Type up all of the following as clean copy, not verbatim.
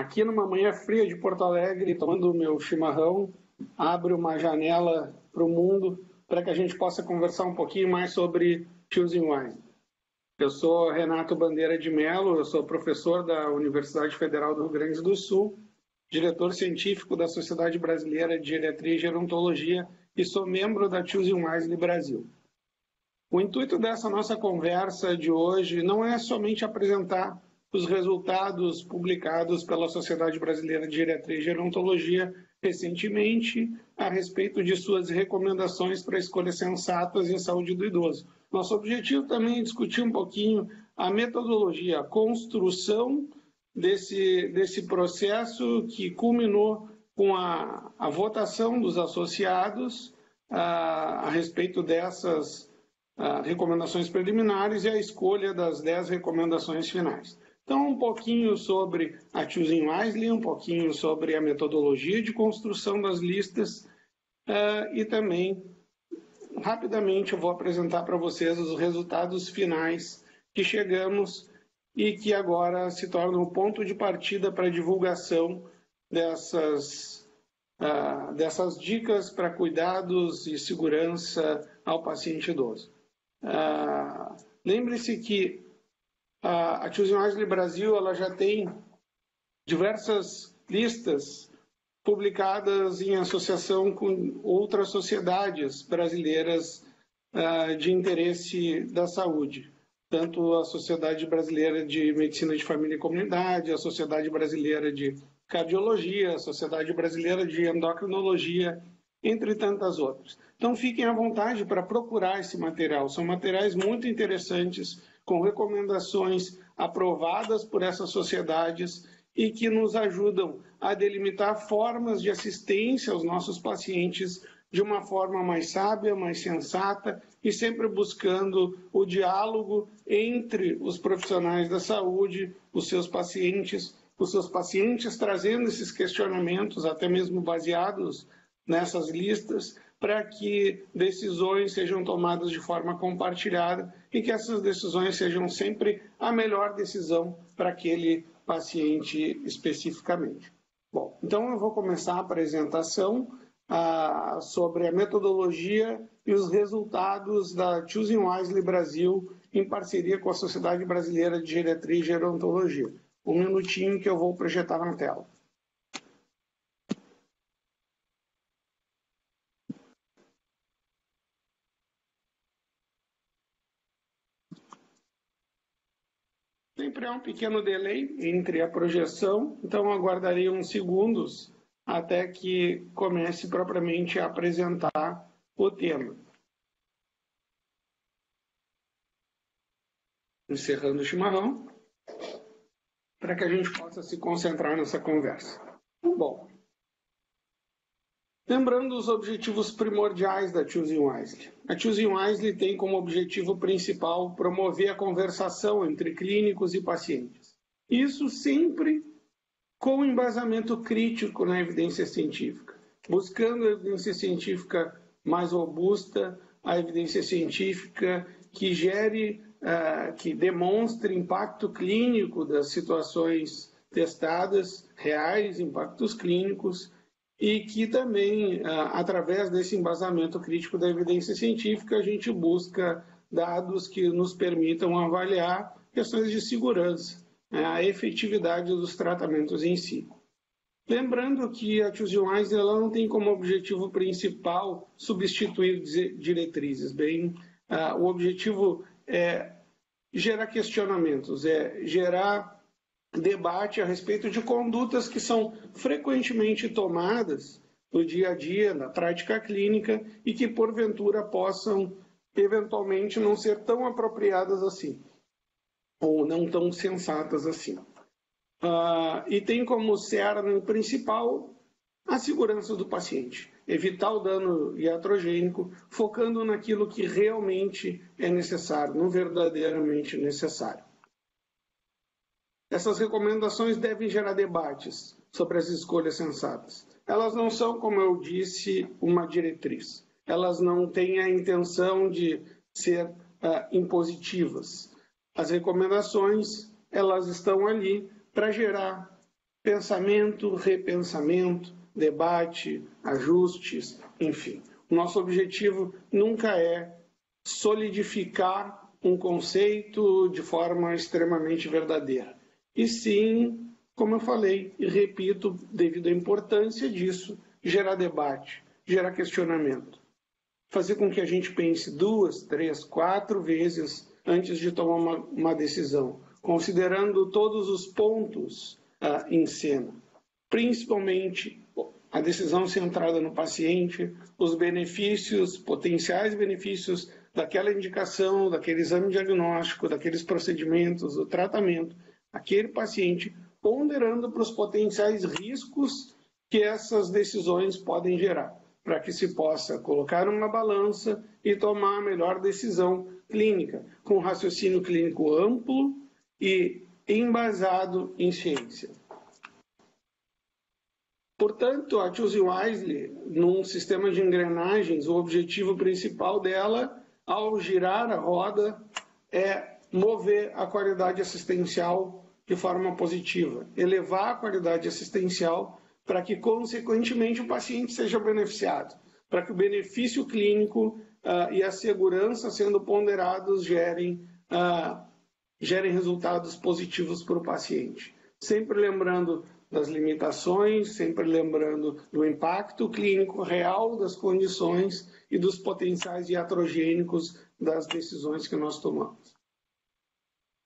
aqui numa manhã fria de Porto Alegre, tomando o meu chimarrão, abro uma janela para o mundo para que a gente possa conversar um pouquinho mais sobre Choosing Wisely. Eu sou Renato Bandeira de Mello, eu sou professor da Universidade Federal do Rio Grande do Sul, diretor científico da Sociedade Brasileira de Geriatria e Gerontologia e sou membro da Choosing Wisely Brasil. O intuito dessa nossa conversa de hoje não é somente apresentar os resultados publicados pela Sociedade Brasileira de Geriatria e Gerontologia recentemente a respeito de suas recomendações para escolhas sensatas em saúde do idoso. Nosso objetivo também é discutir um pouquinho a metodologia, a construção desse processo que culminou com a votação dos associados a respeito dessas recomendações preliminares e a escolha das 10 recomendações finais. Então, um pouquinho sobre a Choosing Wisely, um pouquinho sobre a metodologia de construção das listas e também, rapidamente, eu vou apresentar para vocês os resultados finais que chegamos e que agora se tornam o ponto de partida para a divulgação dessas dicas para cuidados e segurança ao paciente idoso. Lembre-se que a Choosing Wisely Brasil ela já tem diversas listas publicadas em associação com outras sociedades brasileiras de interesse da saúde, tanto a Sociedade Brasileira de Medicina de Família e Comunidade, a Sociedade Brasileira de Cardiologia, a Sociedade Brasileira de Endocrinologia, entre tantas outras. Então, fiquem à vontade para procurar esse material. São materiais muito interessantes, com recomendações aprovadas por essas sociedades e que nos ajudam a delimitar formas de assistência aos nossos pacientes de uma forma mais sábia, mais sensata e sempre buscando o diálogo entre os profissionais da saúde, os seus pacientes trazendo esses questionamentos, até mesmo baseados nessas listas, para que decisões sejam tomadas de forma compartilhada e que essas decisões sejam sempre a melhor decisão para aquele paciente especificamente. Bom, então eu vou começar a apresentação sobre a metodologia e os resultados da Choosing Wisely Brasil em parceria com a Sociedade Brasileira de Geriatria e Gerontologia. Um minutinho que eu vou projetar na tela. Sempre há um pequeno delay entre a projeção, então aguardarei uns segundos até que comece propriamente a apresentar o tema. Encerrando o chimarrão, para que a gente possa se concentrar nessa conversa. Bom, lembrando os objetivos primordiais da Choosing Wisely. A Choosing Wisely tem como objetivo principal promover a conversação entre clínicos e pacientes. Isso sempre com embasamento crítico na evidência científica, buscando a evidência científica mais robusta, a evidência científica que que demonstre impacto clínico das situações testadas, reais impactos clínicos, e que também, através desse embasamento crítico da evidência científica, a gente busca dados que nos permitam avaliar questões de segurança, a efetividade dos tratamentos em si. Lembrando que a Choosing Wisely ela não tem como objetivo principal substituir diretrizes. O objetivo é gerar questionamentos, é gerar debate a respeito de condutas que são frequentemente tomadas no dia a dia, na prática clínica, e que, porventura, possam, eventualmente, não ser tão apropriadas assim, ou não tão sensatas assim. E tem como cerne principal a segurança do paciente, evitar o dano iatrogênico, focando naquilo que realmente é necessário, no verdadeiramente necessário. Essas recomendações devem gerar debates sobre as escolhas sensatas. Elas não são, como eu disse, uma diretriz. Elas não têm a intenção de ser impositivas. As recomendações, elas estão ali para gerar pensamento, repensamento, debate, ajustes, enfim. O nosso objetivo nunca é solidificar um conceito de forma extremamente verdadeira. E sim, como eu falei e repito, devido à importância disso, gerar debate, gerar questionamento. Fazer com que a gente pense 2, 3, 4 vezes antes de tomar uma decisão, considerando todos os pontos em cena, principalmente a decisão centrada no paciente, os benefícios, potenciais benefícios daquela indicação, daquele exame diagnóstico, daqueles procedimentos, do tratamento, aquele paciente, ponderando para os potenciais riscos que essas decisões podem gerar, para que se possa colocar numa balança e tomar a melhor decisão clínica, com raciocínio clínico amplo e embasado em ciência. Portanto, a Choosing Wisely, num sistema de engrenagens, o objetivo principal dela, ao girar a roda, é mover a qualidade assistencial de forma positiva, elevar a qualidade assistencial para que, consequentemente, o paciente seja beneficiado, para que o benefício clínico e a segurança sendo ponderados gerem resultados positivos para o paciente. Sempre lembrando das limitações, sempre lembrando do impacto clínico real das condições e dos potenciais iatrogênicos das decisões que nós tomamos.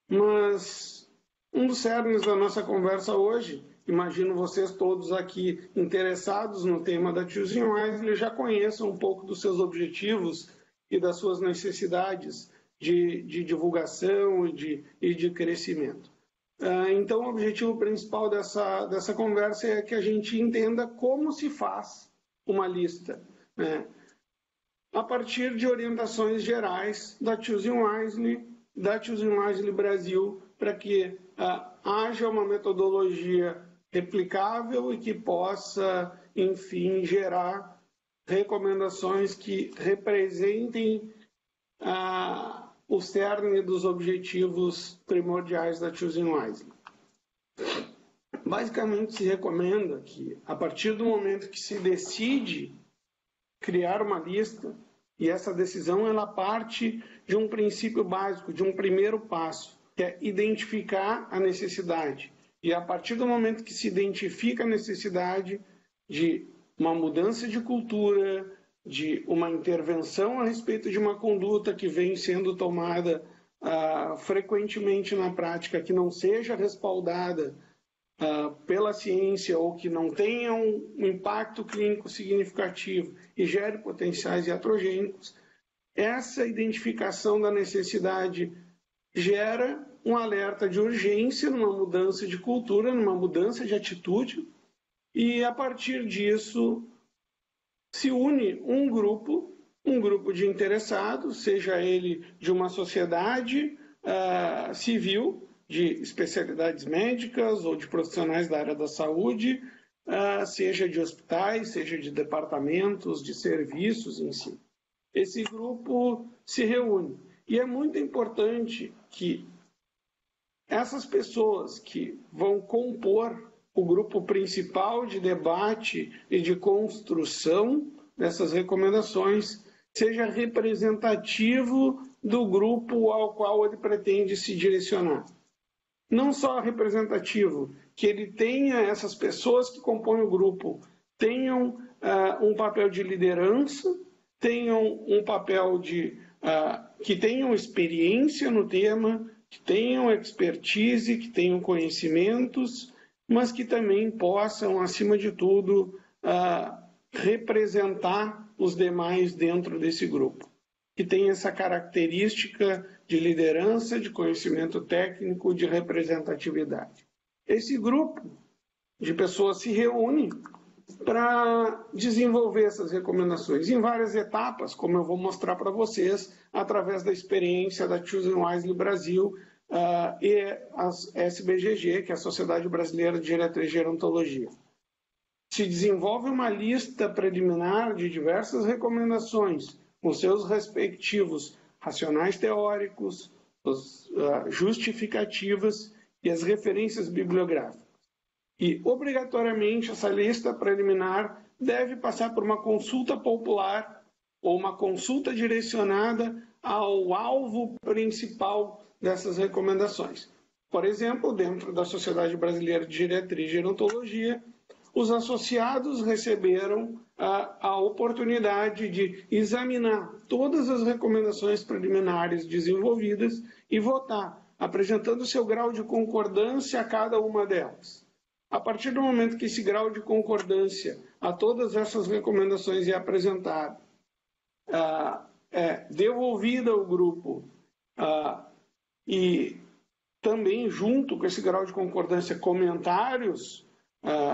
Mas um dos cernes da nossa conversa hoje, imagino vocês todos aqui interessados no tema da Choosing Wisely já conheçam um pouco dos seus objetivos e das suas necessidades de divulgação e de crescimento. Então, o objetivo principal dessa conversa é que a gente entenda como se faz uma lista, né? A partir de orientações gerais da Choosing Wisely Brasil, para que haja uma metodologia replicável e que possa, enfim, gerar recomendações que representem o cerne dos objetivos primordiais da Choosing Wisely. Basicamente, se recomenda que, a partir do momento que se decide criar uma lista, e essa decisão ela parte de um princípio básico, de um primeiro passo, que é identificar a necessidade. E a partir do momento que se identifica a necessidade de uma mudança de cultura, de uma intervenção a respeito de uma conduta que vem sendo tomada frequentemente na prática, que não seja respaldada pela ciência ou que não tenha um impacto clínico significativo e gere potenciais iatrogênicos, essa identificação da necessidade gera um alerta de urgência numa mudança de cultura, numa mudança de atitude, e a partir disso se une um grupo de interessados, seja ele de uma sociedade civil, de especialidades médicas ou de profissionais da área da saúde, seja de hospitais, seja de departamentos, de serviços em si. Esse grupo se reúne. E é muito importante que essas pessoas que vão compor o grupo principal de debate e de construção dessas recomendações seja representativo do grupo ao qual ele pretende se direcionar. Não só representativo, que ele tenha essas pessoas que compõem o grupo, tenham um papel de liderança, tenham um papel que tenham experiência no tema, que tenham expertise, que tenham conhecimentos, mas que também possam, acima de tudo, representar os demais dentro desse grupo, que tem essa característica de liderança, de conhecimento técnico, de representatividade. Esse grupo de pessoas se reúne para desenvolver essas recomendações em várias etapas, como eu vou mostrar para vocês, através da experiência da Choosing Wisely Brasil e a SBGG, que é a Sociedade Brasileira de Geriatria e Gerontologia. Se desenvolve uma lista preliminar de diversas recomendações, com seus respectivos racionais teóricos, justificativas e as referências bibliográficas. E, obrigatoriamente, essa lista preliminar deve passar por uma consulta popular ou uma consulta direcionada ao alvo principal dessas recomendações. Por exemplo, dentro da Sociedade Brasileira de Geriatria e Gerontologia, os associados receberam a oportunidade de examinar todas as recomendações preliminares desenvolvidas e votar, apresentando seu grau de concordância a cada uma delas. A partir do momento que esse grau de concordância a todas essas recomendações é apresentado, devolvida ao grupo e também junto com esse grau de concordância, comentários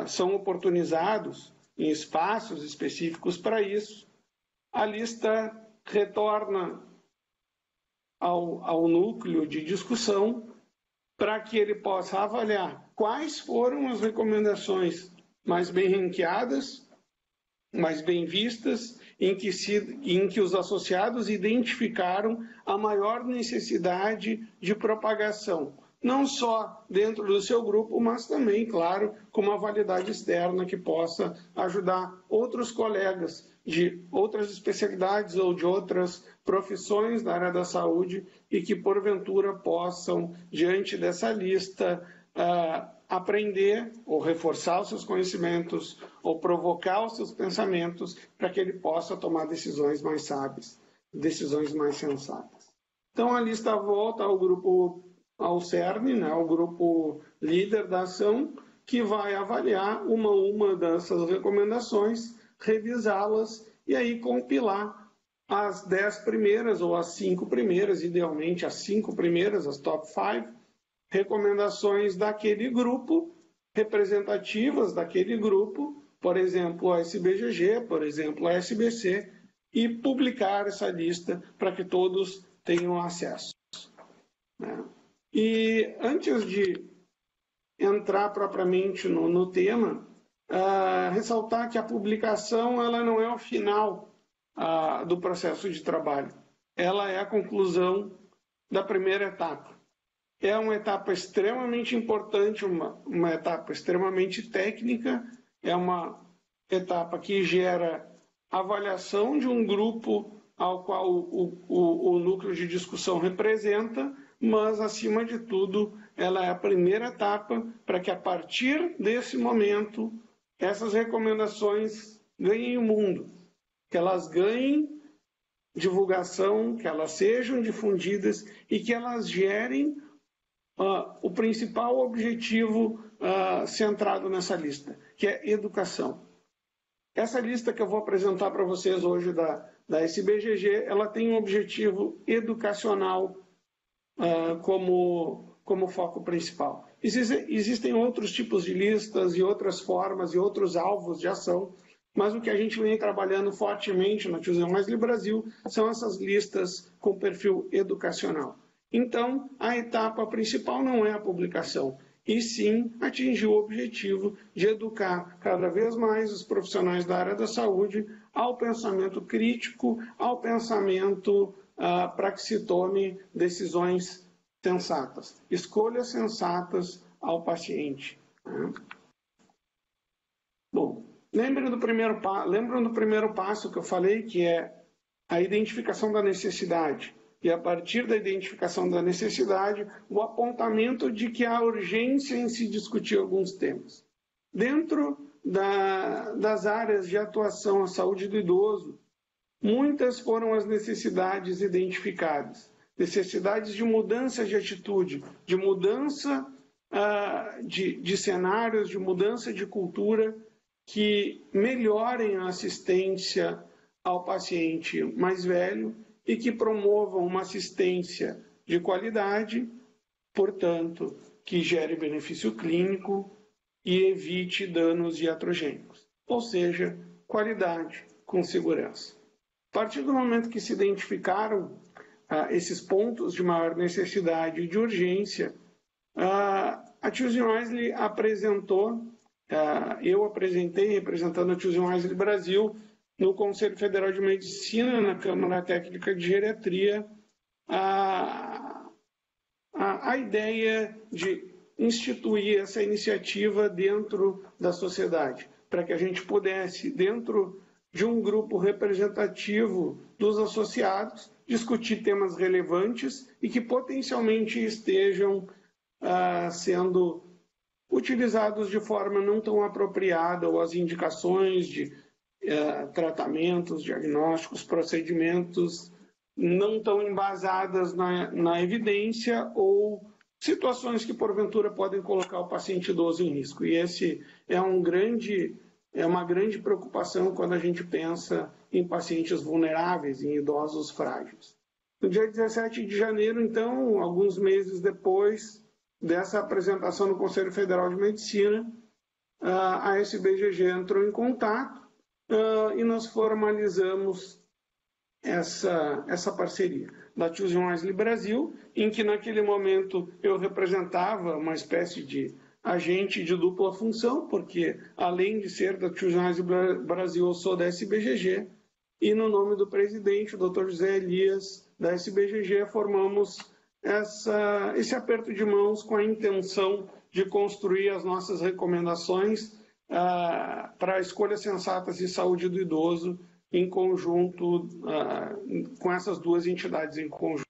são oportunizados em espaços específicos para isso, a lista retorna ao núcleo de discussão para que ele possa avaliar quais foram as recomendações mais bem ranqueadas, mais bem vistas, em que os associados identificaram a maior necessidade de propagação, não só dentro do seu grupo, mas também, claro, com uma validade externa que possa ajudar outros colegas de outras especialidades ou de outras profissões da área da saúde e que, porventura, possam, diante dessa lista, aprender ou reforçar os seus conhecimentos ou provocar os seus pensamentos para que ele possa tomar decisões mais sábias, decisões mais sensatas. Então, a lista volta ao CERN, né, ao grupo líder da ação, que vai avaliar uma dessas recomendações, revisá-las e aí compilar as 10 primeiras ou as 5 primeiras, idealmente as 5 primeiras, as top 5, recomendações daquele grupo, representativas daquele grupo, por exemplo, a SBGG, por exemplo, a SBC, e publicar essa lista para que todos tenham acesso. E antes de entrar propriamente no tema, ressaltar que a publicação ela não é o final do processo de trabalho, ela é a conclusão da primeira etapa. É uma etapa extremamente importante, uma etapa extremamente técnica, é uma etapa que gera avaliação de um grupo ao qual o núcleo de discussão representa, mas, acima de tudo, ela é a primeira etapa para que, a partir desse momento, essas recomendações ganhem o mundo, que elas ganhem divulgação, que elas sejam difundidas e que elas gerem o principal objetivo centrado nessa lista, que é educação. Essa lista que eu vou apresentar para vocês hoje da SBGG, ela tem um objetivo educacional como foco principal. Existem outros tipos de listas e outras formas e outros alvos de ação, mas o que a gente vem trabalhando fortemente na Choosing Wisely Brasil são essas listas com perfil educacional. Então, a etapa principal não é a publicação, e sim atingir o objetivo de educar cada vez mais os profissionais da área da saúde ao pensamento crítico, ao pensamento para que se tome decisões sensatas, escolhas sensatas ao paciente. Bom, lembram do primeiro passo que eu falei, que é a identificação da necessidade. E a partir da identificação da necessidade, o apontamento de que há urgência em se discutir alguns temas. Dentro das áreas de atuação à saúde do idoso, muitas foram as necessidades identificadas. Necessidades de mudança de atitude, de mudança de cenários, de mudança de cultura, que melhorem a assistência ao paciente mais velho e que promovam uma assistência de qualidade, portanto, que gere benefício clínico e evite danos iatrogênicos. Ou seja, qualidade com segurança. A partir do momento que se identificaram esses pontos de maior necessidade e de urgência, a Choosing Wisely apresentou, eu apresentei, representando a Choosing Wisely Brasil, no Conselho Federal de Medicina, na Câmara Técnica de Geriatria, a ideia de instituir essa iniciativa dentro da sociedade, para que a gente pudesse, dentro de um grupo representativo dos associados, discutir temas relevantes e que potencialmente estejam sendo utilizados de forma não tão apropriada, ou as indicações de tratamentos, diagnósticos, procedimentos não tão embasadas na evidência ou situações que porventura podem colocar o paciente idoso em risco. E esse é uma grande preocupação quando a gente pensa em pacientes vulneráveis, em idosos frágeis. No dia 17 de janeiro, então, alguns meses depois dessa apresentação no Conselho Federal de Medicina, a SBGG entrou em contato e nós formalizamos essa parceria da Choosing Wisely Brasil, em que naquele momento eu representava uma espécie de agente de dupla função, porque além de ser da Choosing Wisely Brasil, eu sou da SBGG, e no nome do presidente, o Dr. José Elias, da SBGG, formamos esse aperto de mãos com a intenção de construir as nossas recomendações para escolhas sensatas de saúde do idoso em conjunto, com essas duas entidades em conjunto.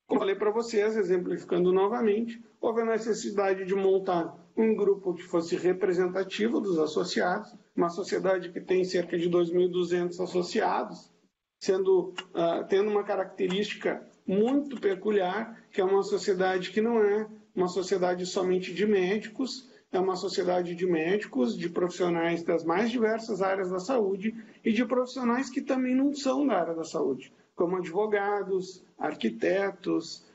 Como falei para vocês, exemplificando novamente, houve a necessidade de montar um grupo que fosse representativo dos associados, uma sociedade que tem cerca de 2.200 associados, tendo uma característica muito peculiar, que é uma sociedade que não é uma sociedade somente de médicos, é uma sociedade de médicos, de profissionais das mais diversas áreas da saúde e de profissionais que também não são da área da saúde, como advogados, arquitetos,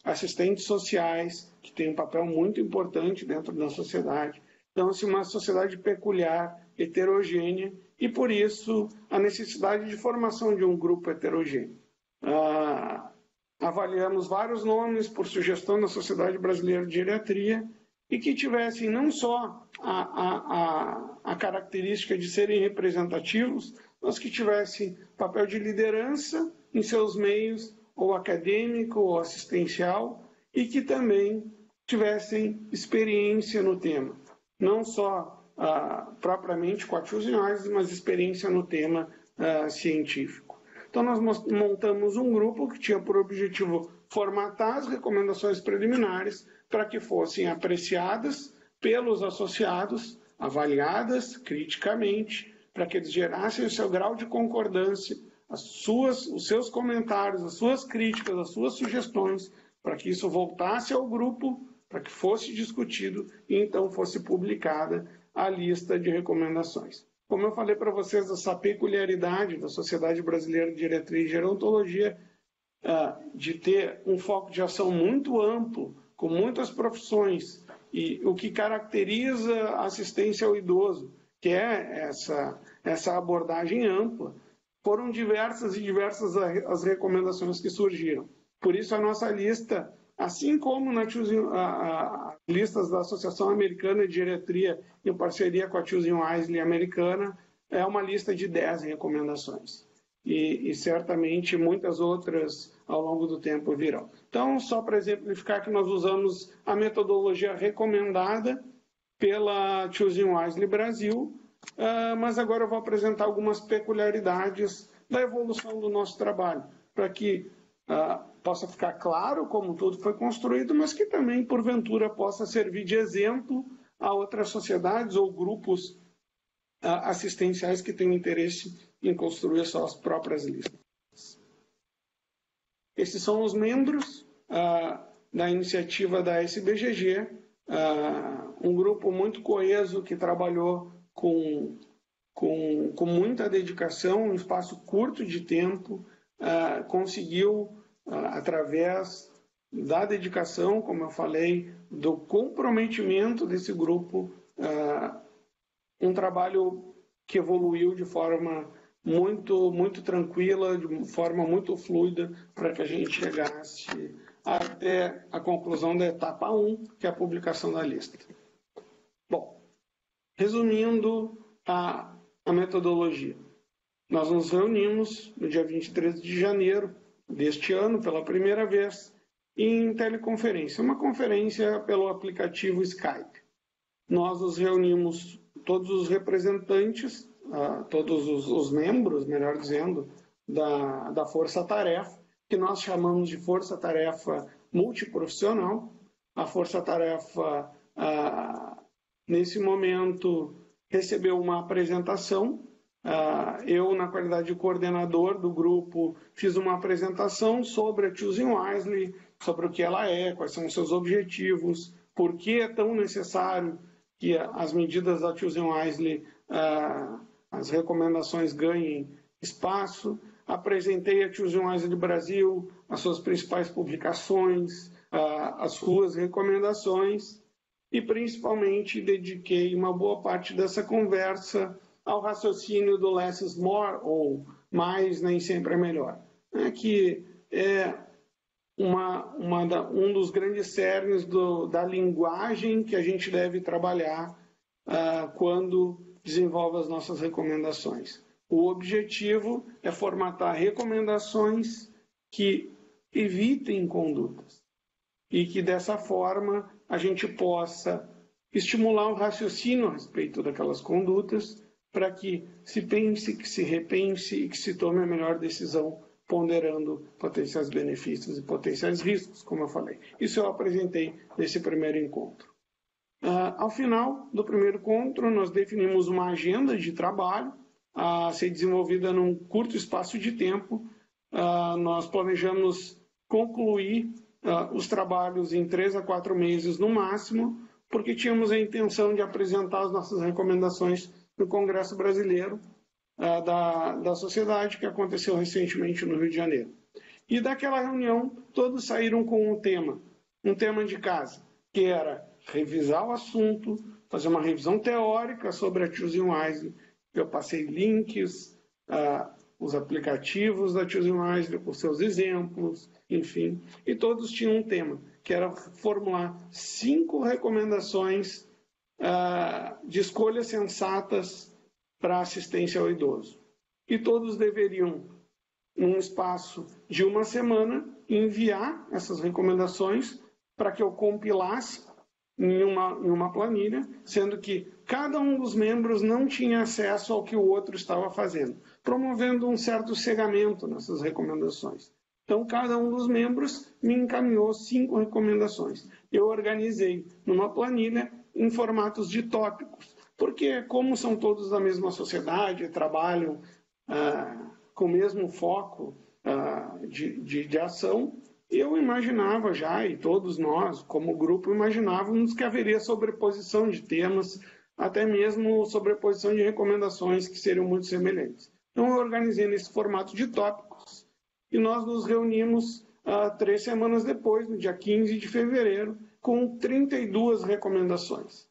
assistentes sociais, que têm um papel muito importante dentro da sociedade. Então, assim, uma sociedade peculiar, heterogênea, e por isso a necessidade de formação de um grupo heterogêneo. Avaliamos vários nomes por sugestão da Sociedade Brasileira de Geriatria e que tivessem não só a característica de serem representativos, mas que tivessem papel de liderança em seus meios, ou acadêmico ou assistencial, e que também tivessem experiência no tema, não só propriamente com a Choosing Wisely, mas experiência no tema científico. Então, nós montamos um grupo que tinha por objetivo formatar as recomendações preliminares para que fossem apreciadas pelos associados, avaliadas criticamente, para que eles gerassem o seu grau de concordância, os seus comentários, as suas críticas, as suas sugestões, para que isso voltasse ao grupo, para que fosse discutido e então fosse publicada a lista de recomendações. Como eu falei para vocês, essa peculiaridade da Sociedade Brasileira de Geriatria e Gerontologia, de ter um foco de ação muito amplo, com muitas profissões, e o que caracteriza a assistência ao idoso, que é essa abordagem ampla, foram diversas as recomendações que surgiram. Por isso, a nossa lista, assim como nas listas da Associação Americana de Geriatria, em parceria com a Choosing Wisely americana, é uma lista de 10 recomendações. E certamente muitas outras ao longo do tempo virão. Então, só para exemplificar que nós usamos a metodologia recomendada pela Choosing Wisely Brasil, mas agora eu vou apresentar algumas peculiaridades da evolução do nosso trabalho, para que possa ficar claro como tudo foi construído, mas que também, porventura, possa servir de exemplo a outras sociedades ou grupos assistenciais que tenham interesse em construir suas próprias listas. Esses são os membros da iniciativa da SBGG, um grupo muito coeso que trabalhou com muita dedicação, um espaço curto de tempo, conseguiu, através da dedicação, como eu falei, do comprometimento desse grupo, um trabalho que evoluiu de forma muito tranquila, de forma muito fluida, para que a gente chegasse até a conclusão da etapa 1, que é a publicação da lista. Bom, resumindo a metodologia. Nós nos reunimos no dia 23 de janeiro deste ano, pela primeira vez, em teleconferência, uma conferência pelo aplicativo Skype. Nós nos reunimos, todos os representantes, todos os membros, melhor dizendo, da força-tarefa, que nós chamamos de força-tarefa multiprofissional. A força-tarefa, nesse momento, recebeu uma apresentação. Eu, na qualidade de coordenador do grupo, fiz uma apresentação sobre a Choosing Wisely, sobre o que ela é, quais são os seus objetivos, por que é tão necessário que as medidas da Choosing Wisely, as recomendações ganhem espaço. Apresentei a Choosing Wisely Brasil, as suas principais publicações, as suas recomendações e, principalmente, dediquei uma boa parte dessa conversa ao raciocínio do less is more, ou mais nem sempre é melhor, que é um dos grandes cernes da linguagem que a gente deve trabalhar quando desenvolve as nossas recomendações. O objetivo é formatar recomendações que evitem condutas e que, dessa forma, a gente possa estimular o raciocínio a respeito daquelas condutas para que se pense, que se repense e que se tome a melhor decisão, ponderando potenciais benefícios e potenciais riscos, como eu falei. Isso eu apresentei nesse primeiro encontro. Ao final do primeiro encontro, nós definimos uma agenda de trabalho a ser desenvolvida num curto espaço de tempo. Nós planejamos concluir os trabalhos em 3 a 4 meses no máximo, porque tínhamos a intenção de apresentar as nossas recomendações no Congresso Brasileiro da Sociedade, que aconteceu recentemente no Rio de Janeiro. E daquela reunião, todos saíram com um tema de casa, que era revisar o assunto, fazer uma revisão teórica sobre a Choosing Wisely. Eu passei links, os aplicativos da Choosing Wisely, com seus exemplos, enfim. E todos tinham um tema, que era formular 5 recomendações de escolhas sensatas para assistência ao idoso. E todos deveriam, num espaço de 1 semana, enviar essas recomendações para que eu compilasse em uma planilha, sendo que cada um dos membros não tinha acesso ao que o outro estava fazendo, promovendo um certo cegamento nessas recomendações. Então, cada um dos membros me encaminhou 5 recomendações. Eu organizei numa planilha em formatos de tópicos, porque como são todos da mesma sociedade, trabalham com o mesmo foco de ação, eu imaginava já, e todos nós, como grupo, imaginávamos que haveria sobreposição de temas, até mesmo sobreposição de recomendações que seriam muito semelhantes. Então, eu organizei nesse formato de tópicos e nós nos reunimos 3 semanas depois, no dia 15 de fevereiro, com 32 recomendações.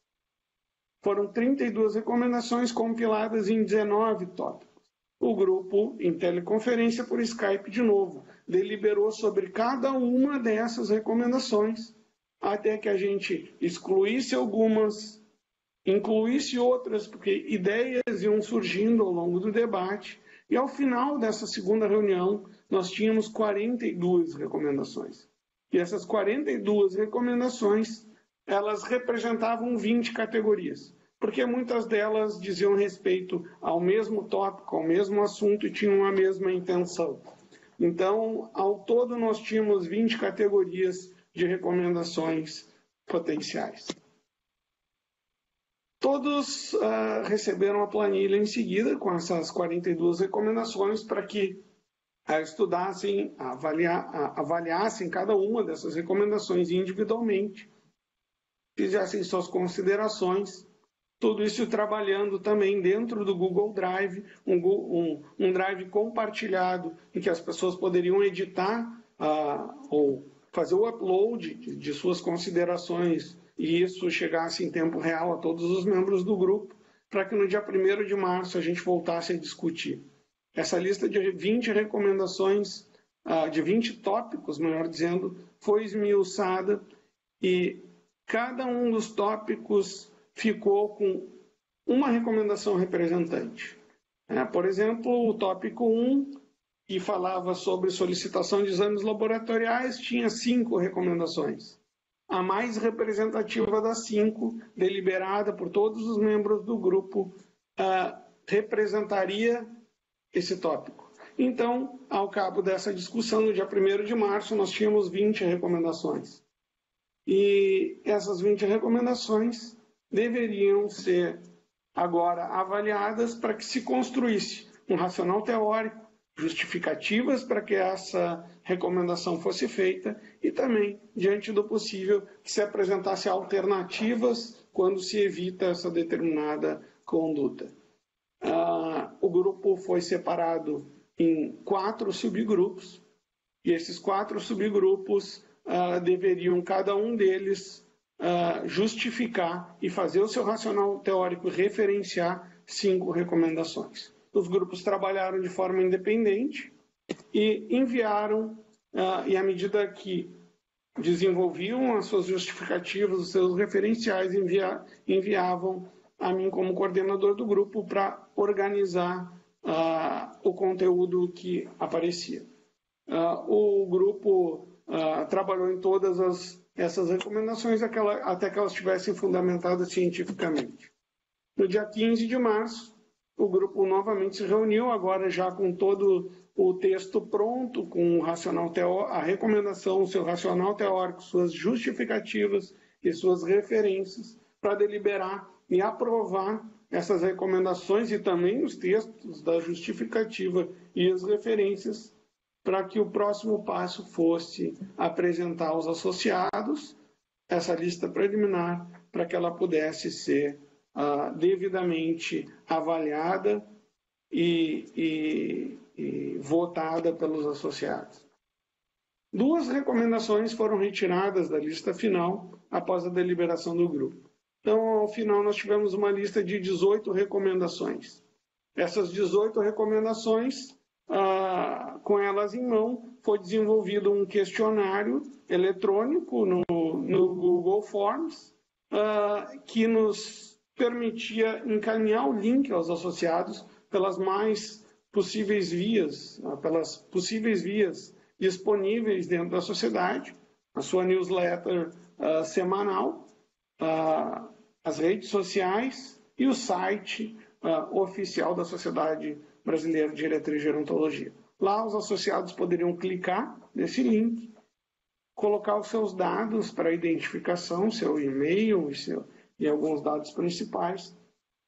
Foram 32 recomendações compiladas em 19 tópicos. O grupo, em teleconferência por Skype de novo, deliberou sobre cada uma dessas recomendações, até que a gente excluísse algumas, incluísse outras, porque ideias iam surgindo ao longo do debate, e ao final dessa segunda reunião, nós tínhamos 42 recomendações. E essas 42 recomendações, elas representavam 20 categorias, porque muitas delas diziam respeito ao mesmo tópico, ao mesmo assunto e tinham a mesma intenção. Então, ao todo, nós tínhamos 20 categorias de recomendações potenciais. Todos receberam a planilha em seguida, com essas 42 recomendações, para que estudassem, avaliassem cada uma dessas recomendações individualmente, fizessem suas considerações, tudo isso trabalhando também dentro do Google Drive, um Drive compartilhado, em que as pessoas poderiam editar ou fazer o upload de suas considerações e isso chegasse em tempo real a todos os membros do grupo, para que no dia 1º de março a gente voltasse a discutir. Essa lista de 20 recomendações, de 20 tópicos, melhor dizendo, foi esmiuçada e cada um dos tópicos ficou com uma recomendação representante. Por exemplo, o tópico 1 que falava sobre solicitação de exames laboratoriais, tinha 5 recomendações. A mais representativa das 5, deliberada por todos os membros do grupo, representaria esse tópico. Então, ao cabo dessa discussão, no dia 1º de março, nós tínhamos 20 recomendações. E essas 20 recomendações deveriam ser agora avaliadas para que se construísse um racional teórico, justificativas para que essa recomendação fosse feita e também, diante do possível, que se apresentasse alternativas quando se evita essa determinada conduta. O grupo foi separado em 4 subgrupos e esses 4 subgrupos deveriam, cada um deles, justificar e fazer o seu racional teórico referenciar 5 recomendações. Os grupos trabalharam de forma independente e enviaram, e à medida que desenvolviam as suas justificativas, os seus referenciais, enviavam a mim como coordenador do grupo para organizar o conteúdo que aparecia. O grupo trabalhou em todas essas recomendações até que elas estivessem fundamentadas cientificamente. No dia 15 de março, o grupo novamente se reuniu, agora já com todo o texto pronto, com o racional teórico, a recomendação, o seu racional teórico, suas justificativas e suas referências, para deliberar e aprovar essas recomendações e também os textos da justificativa e as referências, para que o próximo passo fosse apresentar aos associados essa lista preliminar, para que ela pudesse ser devidamente avaliada e votada pelos associados. 2 recomendações foram retiradas da lista final após a deliberação do grupo. Então, ao final, nós tivemos uma lista de 18 recomendações. Essas 18 recomendações, com elas em mão, foi desenvolvido um questionário eletrônico no Google Forms, que nos permitia encaminhar o link aos associados pelas possíveis vias disponíveis dentro da sociedade, a sua newsletter semanal, as redes sociais e o site oficial da Sociedade Brasileira de Geriatria e Gerontologia. Lá os associados poderiam clicar nesse link, colocar os seus dados para identificação, seu e-mail e alguns dados principais.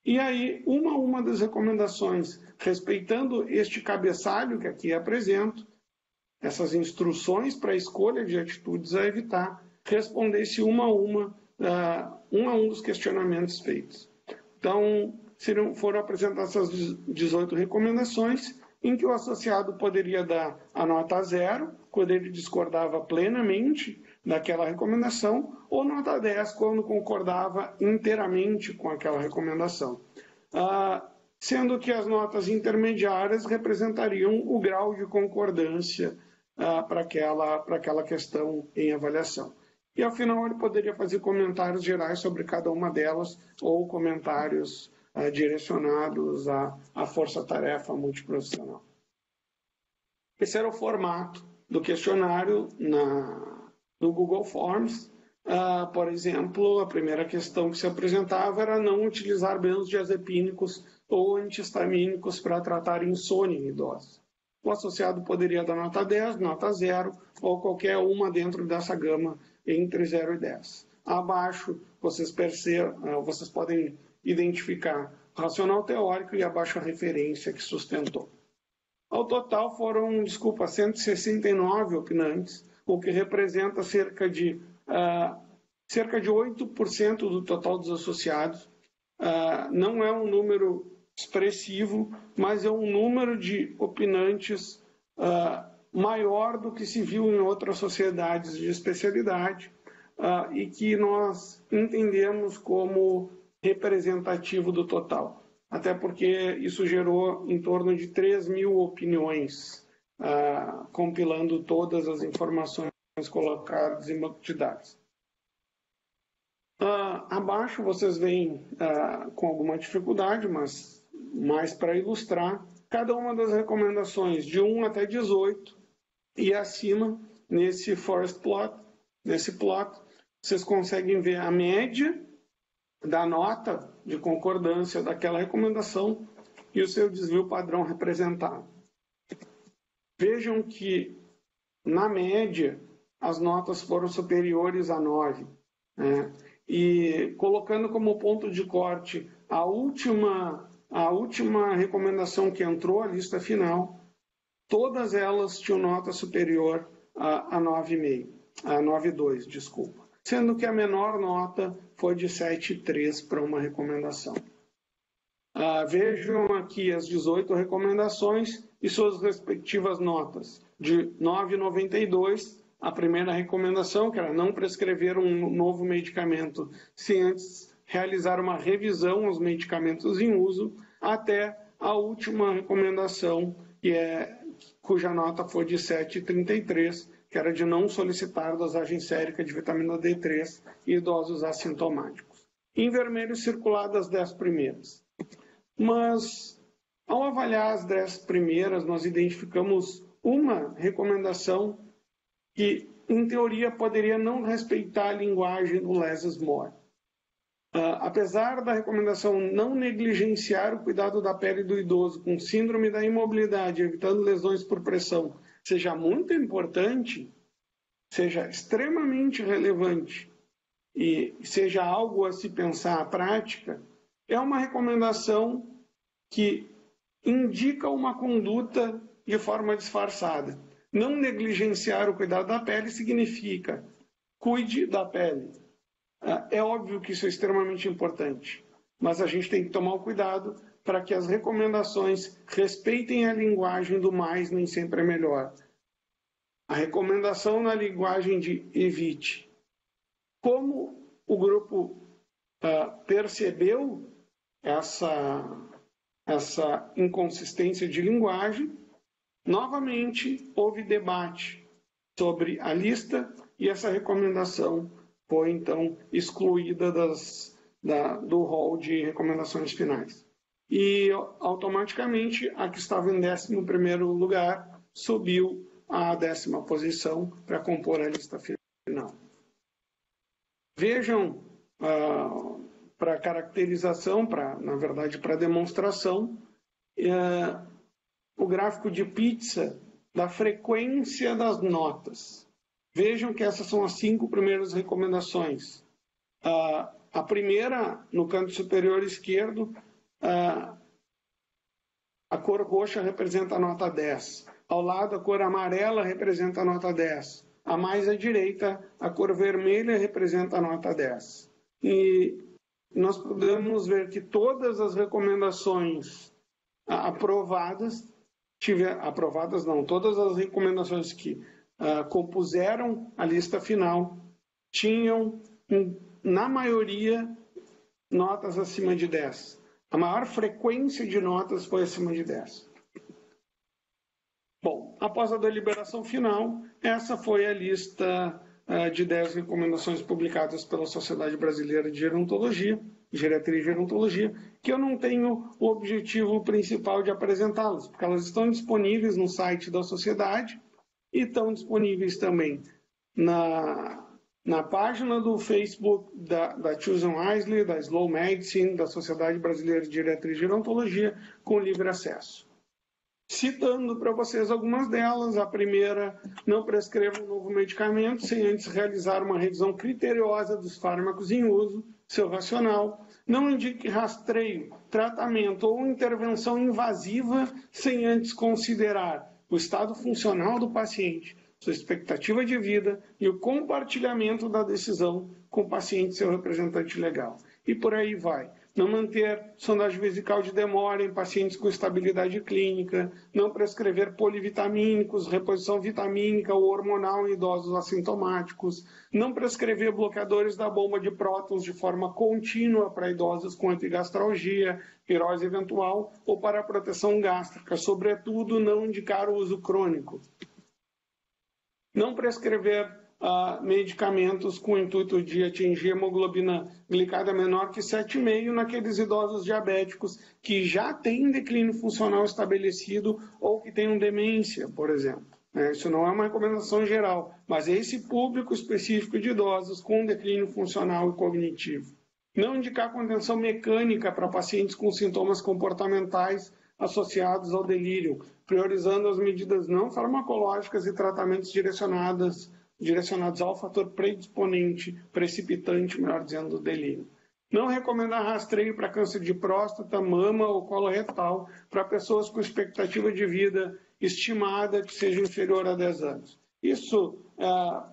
E aí, uma a uma das recomendações, respeitando este cabeçalho que aqui apresento, essas instruções para a escolha de atitudes a evitar, respondesse uma a um dos questionamentos feitos. Então, foram apresentadas essas 18 recomendações, em que o associado poderia dar a nota 0, quando ele discordava plenamente daquela recomendação, ou nota 10, quando concordava inteiramente com aquela recomendação. Sendo que as notas intermediárias representariam o grau de concordância para aquela questão em avaliação. E, ao final, ele poderia fazer comentários gerais sobre cada uma delas, ou comentários direcionados à força-tarefa multiprofissional. Esse era o formato do questionário no Google Forms. Por exemplo, a primeira questão que se apresentava era não utilizar benzodiazepínicos ou antihistamínicos para tratar insônia em idosos. O associado poderia dar nota 10, nota 0, ou qualquer uma dentro dessa gama entre 0 e 10. Abaixo, vocês podem identificar o racional teórico e abaixo a referência que sustentou. Ao total foram, 169 opinantes, o que representa cerca de 8% do total dos associados. Não é um número expressivo, mas é um número de opinantes maior do que se viu em outras sociedades de especialidade e que nós entendemos como representativo do total. Até porque isso gerou em torno de 3.000 opiniões, compilando todas as informações colocadas em banco de dados. Abaixo vocês veem com alguma dificuldade, mas mais para ilustrar, cada uma das recomendações de 1 até 18 e acima, nesse forest plot, vocês conseguem ver a média da nota de concordância daquela recomendação e o seu desvio padrão representado. Vejam que, na média, as notas foram superiores a 9. Né? E colocando como ponto de corte a última recomendação que entrou à lista final, todas elas tinham nota superior a 9,5, a 9,2, desculpa. Sendo que a menor nota foi de 7,3 para uma recomendação. Vejam aqui as 18 recomendações e suas respectivas notas. De 9,92, a primeira recomendação, que era não prescrever um novo medicamento sem antes realizar uma revisão aos medicamentos em uso, até a última recomendação, cuja nota foi de 7,33, que era de não solicitar dosagem sérica de vitamina D3 em idosos assintomáticos. Em vermelho circulado as 10 primeiras. Mas, ao avaliar as 10 primeiras, nós identificamos uma recomendação que, em teoria, poderia não respeitar a linguagem do less is more. Apesar da recomendação não negligenciar o cuidado da pele do idoso com síndrome da imobilidade, evitando lesões por pressão, seja muito importante, seja extremamente relevante e seja algo a se pensar à prática, é uma recomendação que indica uma conduta de forma disfarçada. Não negligenciar o cuidado da pele significa cuide da pele. É óbvio que isso é extremamente importante, mas a gente tem que tomar o cuidado para que as recomendações respeitem a linguagem do mais nem sempre é melhor. A recomendação na linguagem de evite. Como o grupo percebeu essa inconsistência de linguagem, novamente houve debate sobre a lista e essa recomendação foi então excluída do rol de recomendações finais. E automaticamente a que estava em 11º lugar subiu à 10ª posição para compor a lista final. Vejam para caracterização, na verdade para demonstração, o gráfico de pizza da frequência das notas. Vejam que essas são as 5 primeiras recomendações. A primeira, no canto superior esquerdo, a cor roxa representa a nota 10. Ao lado, a cor amarela representa a nota 10. A mais à direita, a cor vermelha representa a nota 10. E nós podemos ver que todas as recomendações todas as recomendações que compuseram a lista final tinham, na maioria, notas acima de 10. A maior frequência de notas foi acima de 10. Bom, após a deliberação final, essa foi a lista de 10 recomendações publicadas pela Sociedade Brasileira de Gerontologia, Geriatria e Gerontologia, que eu não tenho o objetivo principal de apresentá-las, porque elas estão disponíveis no site da Sociedade e estão disponíveis também na página do Facebook da Choosing Wisely, da Slow Medicine, da Sociedade Brasileira de Geriatria e Gerontologia, com livre acesso. Citando para vocês algumas delas, a primeira, não prescreva um novo medicamento sem antes realizar uma revisão criteriosa dos fármacos em uso, seu racional, não indique rastreio, tratamento ou intervenção invasiva sem antes considerar o estado funcional do paciente, sua expectativa de vida e o compartilhamento da decisão com o paciente e seu representante legal. E por aí vai. Não manter sondagem vesical de demora em pacientes com estabilidade clínica, não prescrever polivitamínicos, reposição vitamínica ou hormonal em idosos assintomáticos, não prescrever bloqueadores da bomba de prótons de forma contínua para idosos com epigastralgia, pirose eventual ou para proteção gástrica, sobretudo não indicar o uso crônico. Não prescrever medicamentos com o intuito de atingir hemoglobina glicada menor que 7,5 naqueles idosos diabéticos que já têm declínio funcional estabelecido ou que tenham demência, por exemplo. Isso não é uma recomendação geral, mas é esse público específico de idosos com declínio funcional e cognitivo. Não indicar contenção mecânica para pacientes com sintomas comportamentais associados ao delírio, priorizando as medidas não farmacológicas e tratamentos direcionados ao fator predisponente, precipitante, melhor dizendo, do delírio. Não recomendar rastreio para câncer de próstata, mama ou colo retal para pessoas com expectativa de vida estimada que seja inferior a 10 anos. Isso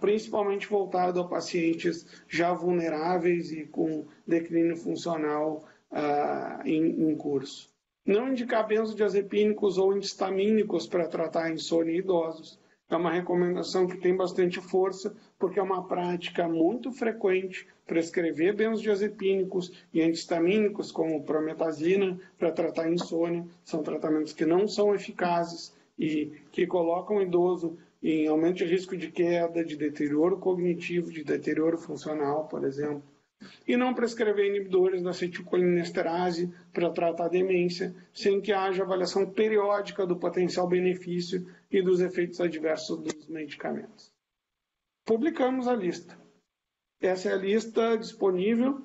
principalmente voltado a pacientes já vulneráveis e com declínio funcional em curso. Não indicar benzodiazepínicos ou antihistamínicos para tratar a insônia em idosos. É uma recomendação que tem bastante força, porque é uma prática muito frequente prescrever benzodiazepínicos e antihistamínicos, como prometazina, para tratar a insônia. São tratamentos que não são eficazes e que colocam o idoso em aumento de risco de queda, de deterioro cognitivo, de deterioro funcional, por exemplo. E não prescrever inibidores da acetilcolinesterase para tratar a demência, sem que haja avaliação periódica do potencial benefício e dos efeitos adversos dos medicamentos. Publicamos a lista. Essa é a lista disponível.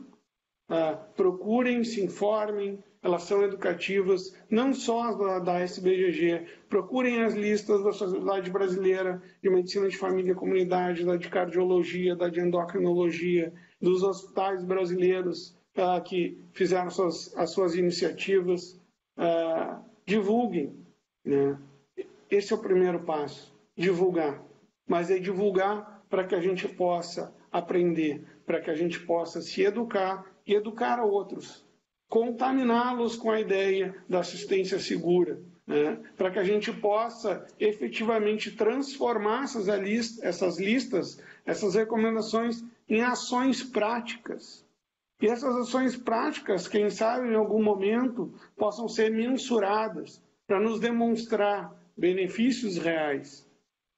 Procurem, se informem, elas são educativas, não só as da SBGG, procurem as listas da Sociedade Brasileira de Medicina de Família e Comunidade, da de Cardiologia, da de Endocrinologia, dos hospitais brasileiros que fizeram as suas iniciativas. Divulguem. Né? Esse é o primeiro passo, divulgar. Mas é divulgar para que a gente possa aprender, para que a gente possa se educar e educar a outros. Contaminá-los com a ideia da assistência segura, né? Para que a gente possa efetivamente transformar essas listas, essas recomendações em ações práticas. E essas ações práticas, quem sabe em algum momento, possam ser mensuradas para nos demonstrar benefícios reais,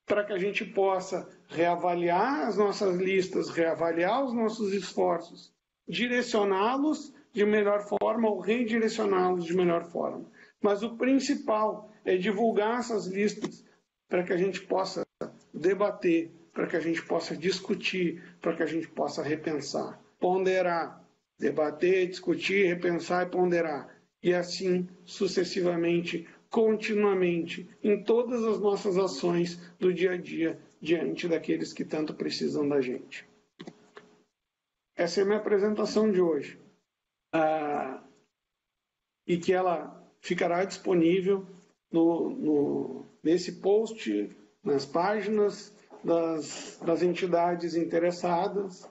para que a gente possa reavaliar as nossas listas, reavaliar os nossos esforços, direcioná-los de melhor forma ou redirecioná-los de melhor forma. Mas o principal é divulgar essas listas para que a gente possa debater, para que a gente possa discutir, para que a gente possa repensar, ponderar, debater, discutir, repensar e ponderar. E assim, sucessivamente, continuamente, em todas as nossas ações do dia a dia, diante daqueles que tanto precisam da gente. Essa é a minha apresentação de hoje. E que ela ficará disponível nesse post, nas páginas das entidades interessadas.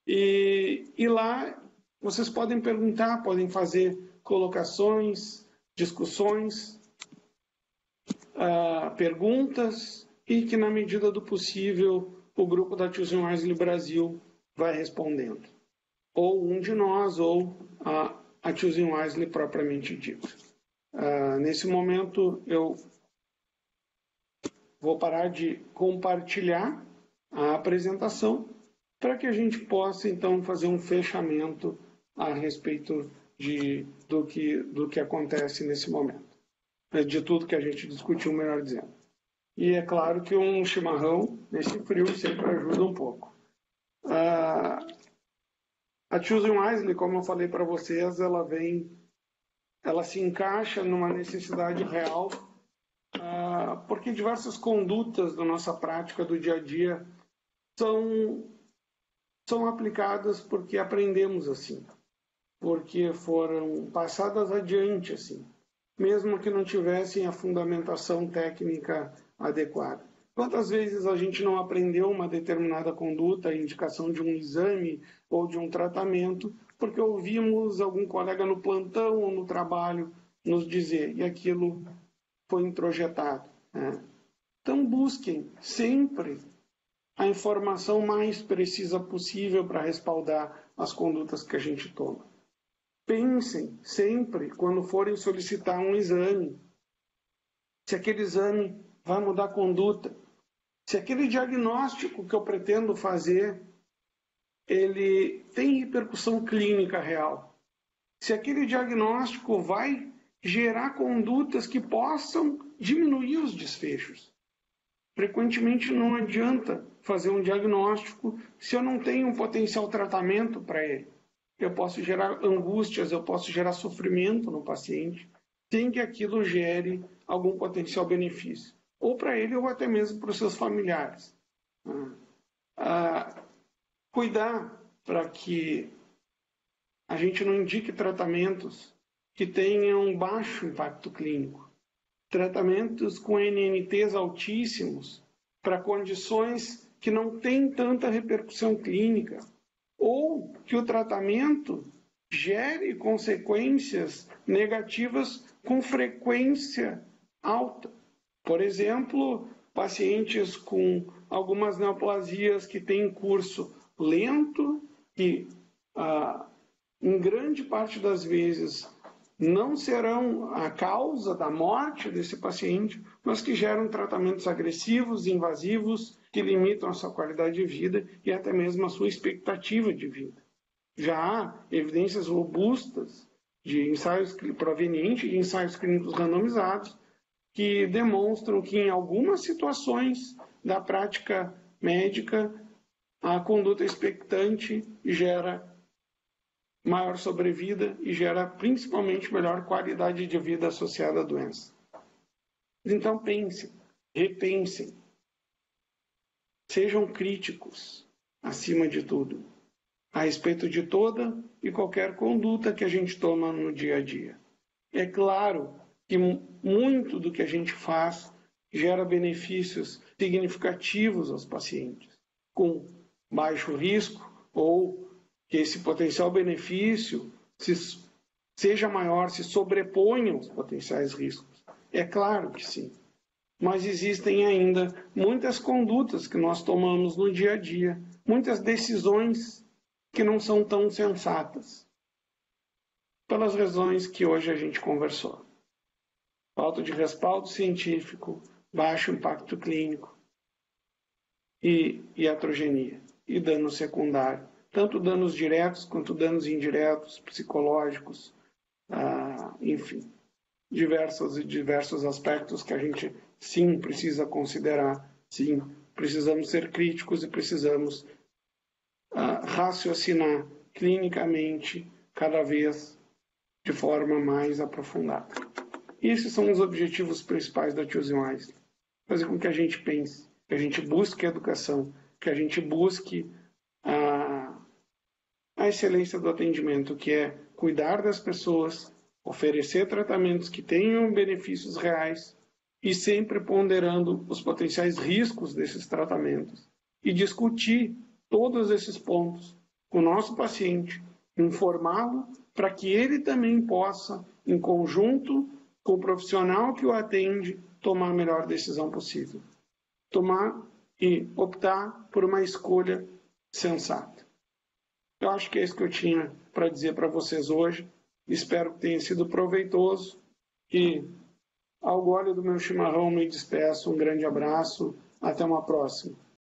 E lá vocês podem perguntar, podem fazer colocações, discussões, perguntas, e que, na medida do possível, o grupo da Choosing Wisely Brasil vai respondendo. Ou um de nós, ou a Choosing Wisely propriamente dita. Nesse momento, eu vou parar de compartilhar a apresentação para que a gente possa, então, fazer um fechamento a respeito do que acontece nesse momento. De tudo que a gente discutiu, melhor dizendo. E é claro que um chimarrão, nesse frio, sempre ajuda um pouco. A Choosing Wisely, como eu falei para vocês, ela se encaixa numa necessidade real, porque diversas condutas da nossa prática do dia a dia são aplicadas porque aprendemos assim, porque foram passadas adiante assim, mesmo que não tivessem a fundamentação técnica adequada. Quantas vezes a gente não aprendeu uma determinada conduta, a indicação de um exame ou de um tratamento, porque ouvimos algum colega no plantão ou no trabalho nos dizer, e aquilo foi introjetado. Né? Então busquem sempre a informação mais precisa possível para respaldar as condutas que a gente toma. Pensem sempre, quando forem solicitar um exame, se aquele exame vai mudar a conduta, Se aquele diagnóstico que eu pretendo fazer, ele tem repercussão clínica real. Se aquele diagnóstico vai gerar condutas que possam diminuir os desfechos. Frequentemente não adianta fazer um diagnóstico se eu não tenho um potencial tratamento para ele. Eu posso gerar angústias, eu posso gerar sofrimento no paciente, sem que aquilo gere algum potencial benefício. Ou para ele, ou até mesmo para os seus familiares. Cuidar para que a gente não indique tratamentos que tenham baixo impacto clínico. Tratamentos com NNTs altíssimos para condições que não têm tanta repercussão clínica, ou que o tratamento gere consequências negativas com frequência alta. Por exemplo, pacientes com algumas neoplasias que têm curso lento, que em grande parte das vezes não serão a causa da morte desse paciente, mas que geram tratamentos agressivos, invasivos, que limitam a sua qualidade de vida e até mesmo a sua expectativa de vida. Já há evidências robustas de ensaios provenientes de ensaios clínicos randomizados que demonstram que em algumas situações da prática médica a conduta expectante gera maior sobrevida e gera principalmente melhor qualidade de vida associada à doença. Então pensem, repensem, sejam críticos, acima de tudo, a respeito de toda e qualquer conduta que a gente toma no dia a dia. É claro que muito do que a gente faz gera benefícios significativos aos pacientes, com baixo risco ou que esse potencial benefício seja maior, se sobreponha aos potenciais riscos. É claro que sim. Mas existem ainda muitas condutas que nós tomamos no dia a dia, muitas decisões que não são tão sensatas, pelas razões que hoje a gente conversou. Falta de respaldo científico, baixo impacto clínico e iatrogenia e dano secundário. Tanto danos diretos quanto danos indiretos, psicológicos, enfim, diversos aspectos que a gente, sim, precisa considerar, sim, precisamos ser críticos e precisamos raciocinar clinicamente cada vez de forma mais aprofundada. Esses são os objetivos principais da Choosing Wisely. Fazer com que a gente pense, que a gente busque a educação, que a gente busque a excelência do atendimento, que é cuidar das pessoas, oferecer tratamentos que tenham benefícios reais e sempre ponderando os potenciais riscos desses tratamentos e discutir todos esses pontos com o nosso paciente, informá-lo para que ele também possa, em conjunto com o profissional que o atende, tomar a melhor decisão possível. Tomar e optar por uma escolha sensata. Eu acho que é isso que eu tinha para dizer para vocês hoje. Espero que tenha sido proveitoso. E, ao gole do meu chimarrão, me despeço. Um grande abraço. Até uma próxima.